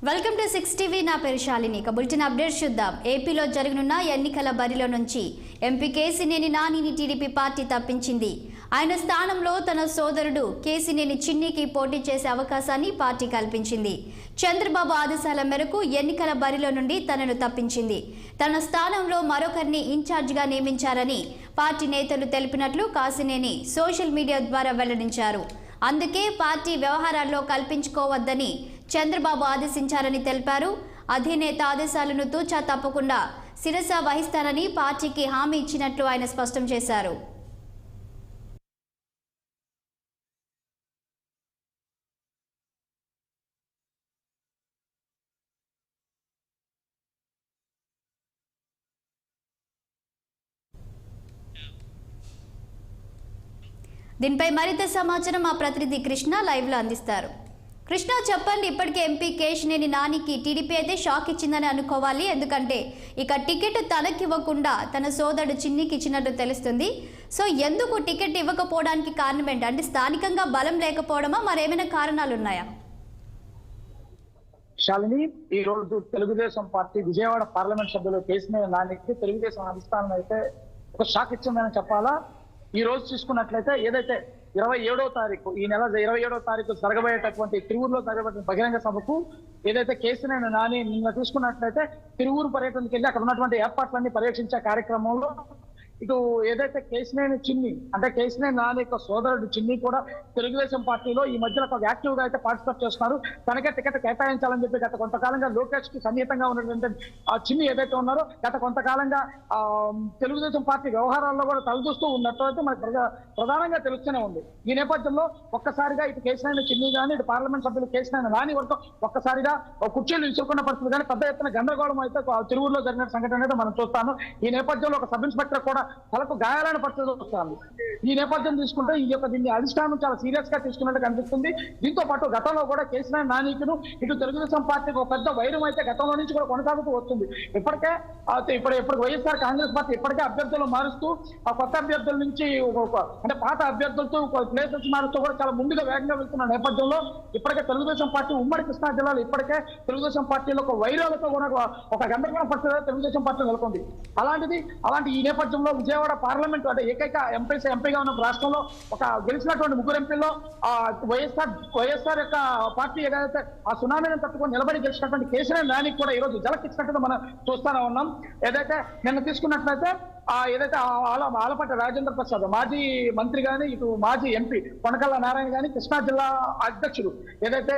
Welcome to 6 TV. నా పేరు Shalini. Bulletin update చూద్దాం. ఏపీలో జరగనున్న ఎన్నికల బరిలో నుంచి ఎంపీ కేసినేని నానిని టీడీపీ పార్టీ తప్పించింది. ఆయన స్థానంలో తన సోదరుడు కేసినేని చిన్నికి పోటీ చేసే అవకాశాన్ని పార్టీ కల్పించింది. చంద్రబాబు ఆదేశాల మేరకు ఎన్నికల బరిలో నుండి తనను తప్పించింది. తన స్థానంలో మరొకరిని ఇన్ఛార్జిగా నియమించారని పార్టీ నేతలు తెలిపినట్లు కాసినేని సోషల్ మీడియా ద్వారా వెల్లడించారు. అందుకే పార్టీ వ్యవహారాల్లో కల్పించుకోవద్దని చంద్రబాబు ఆదేశించారని తెలిపారు. అధినేత ఆదేశాలను తూచా తప్పకుండా శిరస వహిస్తానని పార్టీకి హామీ ఇచ్చినట్లు ఆయన స్పష్టం చేశారు. దీనిపై మరింత సమాచారం మా ప్రతినిధి కృష్ణ లైవ్ లో అందిస్తారు. కృష్ణ, చెప్పండి. ఇప్పటికే ఎంపీ కేశినేని నానికి టీడీపీ అయితే షాక్ ఇచ్చిందని అనుకోవాలి. ఎందుకంటే ఇక టికెట్ తనకివ్వకుండా తన సోదరుడు చిన్నికి ఇచ్చినట్టు తెలుస్తుంది. సో ఎందుకు టికెట్ ఇవ్వకపోవడానికి కారణం ఏంటి? అంటే స్థానికంగా బలం లేకపోవడమా, మరేమైనా కారణాలు ఉన్నాయా? శాలిని, ఈ రోజు తెలుగుదేశం పార్టీ విజయవాడ పార్లమెంట్ సభ్యులు కేశినేని నానికి తెలుగుదేశం అధిష్టానం అయితే ఒక షాక్ ఇచ్చిందని చెప్పాలా. ఈ రోజు చూసుకున్నట్లయితే ఏదైతే 27వ తారీఖు ఈ నెల 27వ తారీఖు జరగబోయేటటువంటి తిరువురులో జరగబోయే బహిరంగ సభకు ఏదైతే కేశినేని నాని నిన్న చూసుకున్నట్లయితే తిరువురు పర్యటనకి వెళ్ళి అక్కడ ఉన్నటువంటి ఏర్పాట్లన్నీ పర్యవేక్షించే కార్యక్రమంలో ఇటు ఏదైతే కేశినేని చిన్ని అంటే కేశినేని నాని యొక్క సోదరుడు చిన్ని కూడా తెలుగుదేశం పార్టీలో ఈ మధ్యలో ఒక యాక్టివ్ గా అయితే పార్టిసిపేట్ చేస్తున్నారు. తనకే టికెట్ కేటాయించాలని చెప్పి గత కొంతకాలంగా లోకేష్ కి సన్నిహితంగా ఉన్నటువంటి ఆ చిన్ని ఏదైతే ఉన్నారో గత కొంతకాలంగా తెలుగుదేశం పార్టీ వ్యవహారాల్లో కూడా తలదూస్తూ ఉన్నట్టు అయితే మనకు ప్రధానంగా తెలుస్తూనే ఉంది. ఈ నేపథ్యంలో ఒక్కసారిగా ఇటు కేశినేని చిన్ని కానీ ఇటు పార్లమెంట్ సభ్యులు కేశినేని నాని వరకు ఒక్కసారిగా కుర్చీలు విసురుకున్న పరిస్థితి కానీ పెద్ద ఎత్తున గందరగోళం అయితే తిరువురులో జరిగిన సంఘటన అయితే మనం చూస్తాము. ఈ నేపథ్యంలో ఒక సబ్ ఇన్స్పెక్టర్ కూడా తలకు గాయాలైన పరిస్థితి వస్తుంది. ఈ నేపథ్యం తీసుకుంటే దీన్ని అధిష్టానం చాలా సీరియస్ గా తీసుకున్నట్టు కనిపిస్తుంది. దీంతో పాటు గతంలో కూడా కేశినేని నానికును ఇటు తెలుగుదేశం పార్టీకి ఒక పెద్ద వైరం అయితే గతంలో నుంచి కూడా కొనసాగుతూ వస్తుంది. ఇప్పటికే ఇప్పుడు వైఎస్ఆర్ కాంగ్రెస్ పార్టీ ఇప్పటికే అభ్యర్థులు మారుస్తూ ఆ కొత్త అభ్యర్థుల నుంచి అంటే పాత అభ్యర్థులతో ప్లేసెస్ మారుస్తూ కూడా చాలా ముందుగా వేగంగా వెళ్తున్న నేపథ్యంలో ఇప్పటికే తెలుగుదేశం పార్టీ ఉమ్మడి కృష్ణా జిల్లాలో ఇప్పటికే తెలుగుదేశం పార్టీలో ఒక వైరాలతో కూడా ఒక గందరగోళ పరిస్థితి తెలుగుదేశం పార్టీ నెలకొంది. అలాంటి ఈ నేపథ్యంలో విజయవాడ పార్లమెంట్ అంటే ఏకైక ఎంపీగా ఉన్న రాష్ట్రంలో ఒక గెలిచినటువంటి ముగ్గురు ఎంపీల్లో వైఎస్ఆర్ యొక్క పార్టీ ఏదైతే ఆ సునామీని తట్టుకొని నిలబడి గెలిచినటువంటి కేశినేని నానికి కూడా ఈ రోజు జలకిచ్చినట్టుగా మనం చూస్తూనే ఉన్నాం. ఏదైతే నిన్న తీసుకున్నట్లయితే ఏదైతే ఆలపాటి రాజేంద్ర ప్రసాద్ మాజీ మంత్రి గాని ఇటు మాజీ ఎంపీ కొనకళ్ళ నారాయణ గాని కృష్ణా జిల్లా అధ్యక్షుడు ఏదైతే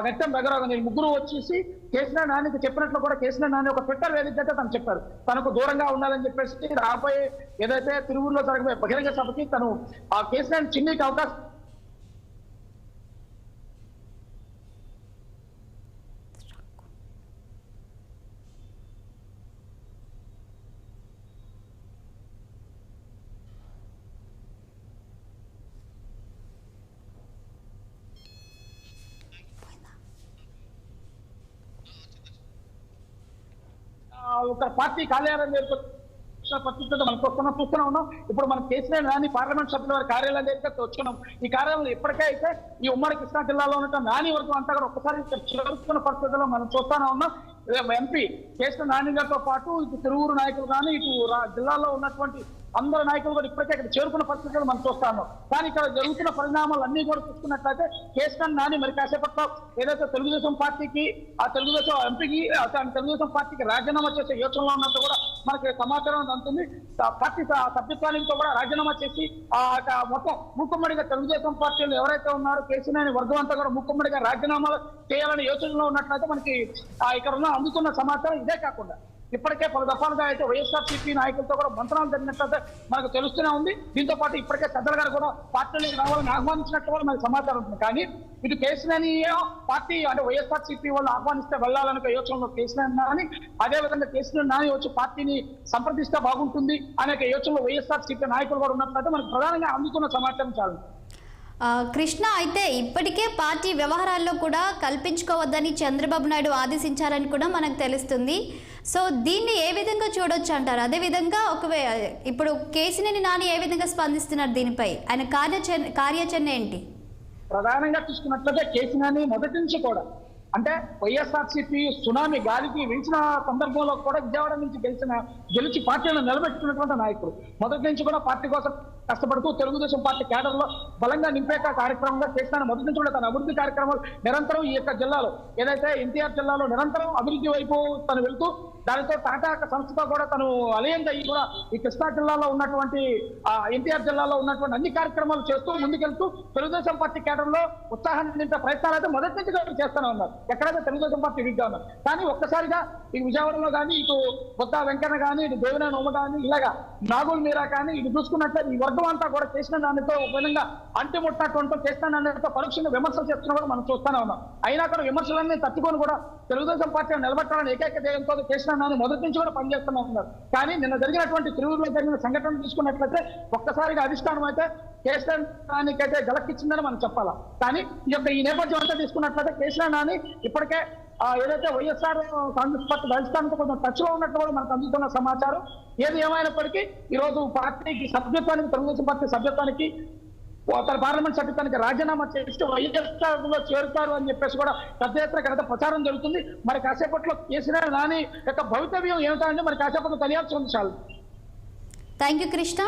నెట్టం రఘురావు గారు ముగ్గురు వచ్చేసి కేశినేని నానికి చెప్పినట్లు కూడా కేశినేని నాని ఒక ట్విట్టర్ వేదిక అయితే తను చెప్పారు. తనకు దూరంగా ఉండాలని చెప్పేసి రాబోయే ఏదైతే తిరువురులో జరగబోయే బహిరంగ సభకి తను ఆ కేశినేని చిన్నికి అవకాశం ఒక పార్టీ కార్యాలయం పరిస్థితి మనం చూస్తూనే ఉన్నాం. ఇప్పుడు మనం కేశినేని నాని పార్లమెంట్ సభ్యుల వారి కార్యాలయం దగ్గర వచ్చుకున్నాం. ఈ కార్యాలయంలో ఇప్పటికే అయితే ఈ ఉమ్మడి కృష్ణా జిల్లాలో ఉన్న నాని వర్గం అంతా కూడా ఒక్కసారి చేరుకున్న పరిస్థితుల్లో మనం చూస్తూనే ఉన్నాం. ఎంపీ కేశినేని నాని గారితో పాటు ఇటు తిరువురు నాయకులు కానీ ఇటు జిల్లాలో ఉన్నటువంటి అందరు నాయకులు కూడా ఇప్పటికే ఇక్కడ చేరుకున్న పరిస్థితులు మనం చూస్తాము. కానీ ఇక్కడ జరుగుతున్న పరిణామాలు అన్ని కూడా చూసుకున్నట్లయితే కేశినేని నాని మరి కాసేపట్లో ఏదైతే తెలుగుదేశం పార్టీకి ఆ తెలుగుదేశం ఎంపీకి తెలుగుదేశం పార్టీకి రాజీనామా చేసే యోచనలో ఉన్నట్టు కూడా మనకి సమాచారం అందుతుంది. పార్టీ సభ్యత్వానికి కూడా రాజీనామా చేసి మొత్తం మూకుమ్మడిగా తెలుగుదేశం పార్టీలు ఎవరైతే ఉన్నారో కేశినేని వర్గం అంతా కూడా మూకుమ్మడిగా రాజీనామాలు చేయాలనే యోచనలో ఉన్నట్లయితే మనకి ఇక్కడ ఉన్న అందుతున్న సమాచారం ఇదే కాకుండా ఇప్పటికే పలు దఫాలుగా అయితే వైఎస్ఆర్సీపీ నాయకులతో కూడా మంత్రాలు జరిగినట్లయితే మనకు తెలుస్తూనే ఉంది. దీంతో పాటు ఇప్పటికే పెద్దల గారు కూడా పార్టీలకు రావాలని ఆహ్వానించినట్టు కూడా మనకు సమాచారం ఉంటుంది. కానీ ఇటు కేశినేని పార్టీ అంటే వైఎస్ఆర్సీపీ వాళ్ళు ఆహ్వానిస్తే వెళ్ళాలనే యోచనలో కేశినేని నాని అదేవిధంగా కేశినేని నాని వచ్చి పార్టీని సంప్రదిస్తే బాగుంటుంది అనే యోచనలో వైఎస్ఆర్సీపీ నాయకులు కూడా ఉన్నట్లయితే మనకు ప్రధానంగా అందుతున్న సమాచారం చాలు. కృష్ణ, అయితే ఇప్పటికే పార్టీ వ్యవహారాల్లో కూడా కల్పించుకోవద్దని చంద్రబాబు నాయుడు ఆదేశించారని కూడా మనకు తెలుస్తుంది. సో దీన్ని ఏ విధంగా చూడొచ్చు అంటారు? అదేవిధంగా ఇప్పుడు కేశినేని నాని ఏ విధంగా స్పందిస్తున్నారు దీనిపై? ఆయన కార్యాచరణ ఏంటి? ప్రధానంగా చూసుకున్నట్లయితే కేశినేని మొదటి నుంచి కూడా అంటే వైఎస్ఆర్సీపీ సునామీ గాలికి వీచిన సందర్భంలో కూడా విజయవాడ నుంచి గెలిచి పార్టీలను నిలబెట్టుకున్నటువంటి నాయకుడు. మొదటి నుంచి కూడా పార్టీ కోసం కష్టపడుతూ తెలుగుదేశం పార్టీ కేడర్ లో బలంగా నింపే కార్యక్రమంగా చేసిన మొదటి నుంచి కూడా తన అభివృద్ధి కార్యక్రమాలు నిరంతరం ఈ యొక్క జిల్లాలో ఏదైతే ఎన్టీఆర్ జిల్లాలో నిరంతరం అభివృద్ధి వైపు తను వెళ్తూ దానితో టాటా సంస్థతో కూడా తను అలయన్స్ అయ్యి కూడా ఈ కృష్ణా జిల్లాలో ఉన్నటువంటి ఎన్టీఆర్ జిల్లాలో ఉన్నటువంటి అన్ని కార్యక్రమాలు చేస్తూ ముందుకెళ్తూ తెలుగుదేశం పార్టీ కేడర్ లో ఉత్సాహాన్ని నింపే ప్రయత్నాలు అయితే మొదటి నుంచి చేస్తూనే ఉన్నారు. ఎక్కడైతే తెలుగుదేశం పార్టీ విడిగా ఉన్నారు. కానీ ఒక్కసారిగా ఇటు విజయవాడలో కానీ ఇటు బొత్తా వెంకన్న కానీ ఇటు దేవినేని ఉమ కానీ ఇలాగా నాగుల్ మీరా కానీ ఇటు చూసుకున్నట్లయితే ఈ వర్గం అంతా కూడా చేసిన దానితో ఒక విధంగా అంటిముట్టినటువంటి చేసిన దానితో పరోక్షంగా విమర్శలు చేస్తున్నా కూడా మనం చూస్తూనే ఉన్నాం. అయినా కూడా విమర్శలన్నీ తట్టుకొని కూడా తెలుగుదేశం పార్టీ నిలబెట్టాలని ఏకైక ధ్యేయంతో చేసిన మొదటి నుంచి కూడా పనిచేస్తూనే ఉన్నారు. కానీ నిన్న జరిగినటువంటి తిరువురులో జరిగిన సంఘటన చూసుకున్నట్లయితే ఒక్కసారిగా అధిష్టానం అయితే కేసీఆర్ నానికైతే గలక్కిచ్చిందని మనం చెప్పాలా. కానీ ఈ నేపథ్యం అంతా తీసుకున్నట్లయితే కేసీఆర్ నాని ఇప్పటికే ఏదైతే వైఎస్ఆర్ కాంగ్రెస్ పార్టీ అధిష్టానంతో కొంచెం టచ్ లో ఉన్నట్టు కూడా మనకు అందుతున్న సమాచారం. ఏది ఏమైనప్పటికీ ఈ రోజు పార్టీకి సభ్యత్వానికి తెలుగుదేశం పార్టీ సభ్యత్వానికి తన పార్లమెంట్ సభ్యత్వానికి రాజీనామా చేసి వైఎస్ఆర్ లో చేరుతారు అని చెప్పేసి కూడా పెద్ద ఎత్తున కనుక ప్రచారం జరుగుతుంది. మరి కాసేపట్లో కేసీఆర్ నాని యొక్క భవితవ్యం ఏమిటంటే మరి కాసేపట్లో తెలియాల్సి ఉంది. చాలు. Thank you Krishna.